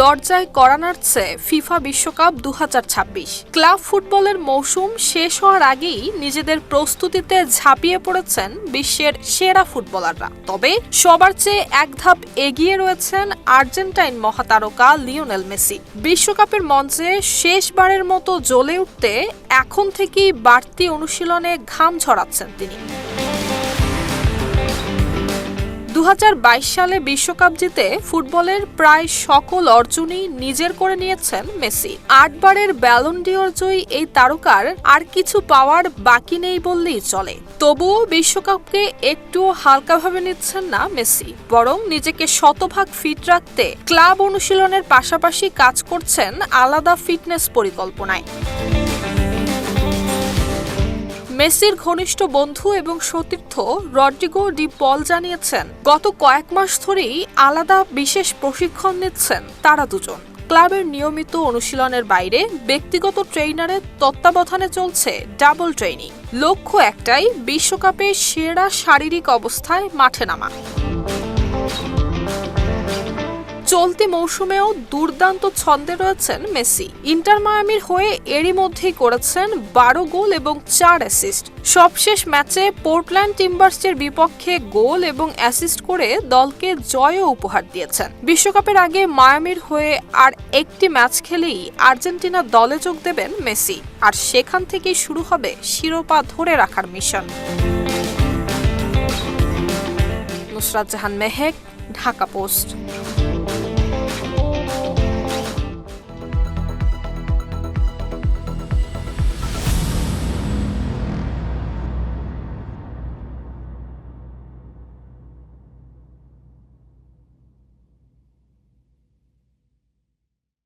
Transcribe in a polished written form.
দরজায় কড়া নাড়ছে ফিফা বিশ্বকাপ 2026। ক্লাব ফুটবলের মৌসুম শেষ হওয়ার আগেই নিজেদের প্রস্তুতিতে ঝাঁপিয়ে পড়েছেন বিশ্বের সেরা ফুটবলাররা। তবে সবার চেয়ে এক ধাপ এগিয়ে রয়েছেন আর্জেন্টাইন মহাতারকা লিওনেল মেসি। বিশ্বকাপের মঞ্চে শেষবারের মতো জ্বলে উঠতে এখন থেকেই বাড়তি অনুশীলনে ঘাম ঝরাচ্ছেন তিনি। 2022 সালে বিশ্বকাপ জিতে ফুটবলের প্রায় সকল অর্জনই নিজের করে নিয়েছেন মেসি। 8 বারের ব্যালন ডি'অর জয়ী এই তারকার আর কিছু পাওয়ার বাকি নেই বললেই চলে। তবুও বিশ্বকাপকে একটুও হালকাভাবে নিচ্ছেন না মেসি, বরং নিজেকে শতভাগ ফিট রাখতে ক্লাব অনুশীলনের পাশাপাশি কাজ করছেন আলাদা ফিটনেস পরিকল্পনায়। মেসির ঘনিষ্ঠ বন্ধু এবং সতীর্থ রদ্রিগো ডি পল জানিয়েছেন, গত কয়েক মাস ধরেই আলাদা বিশেষ প্রশিক্ষণ নিচ্ছেন তারা দুজন। ক্লাবের নিয়মিত অনুশীলনের বাইরে ব্যক্তিগত ট্রেইনারের তত্ত্বাবধানে চলছে ডাবল ট্রেনিং। লক্ষ্য একটাই, বিশ্বকাপে সেরা শারীরিক অবস্থায় মাঠে নামা। চলতি মৌসুমেও দুর্দান্ত ছন্দে রয়েছেন মেসি। ইন্টার মায়ামির হয়ে এরই মধ্যেই করেছেন 12 গোল এবং 4 অ্যাসিস্ট। সবশেষ ম্যাচে পোর্টল্যান্ড টিম্বার্সের বিপক্ষে গোল এবং অ্যাসিস্ট করে দলকে জয়ও উপহার দিয়েছেন। বিশ্বকাপের আগে মায়ামির হয়ে আর একটি ম্যাচ খেলেই আর্জেন্টিনা দলে যোগ দেবেন মেসি, আর সেখান থেকেই শুরু হবে শিরোপা ধরে রাখার মিশন। নুসরাত জাহান মেহেক, ঢাকা পোস্ট।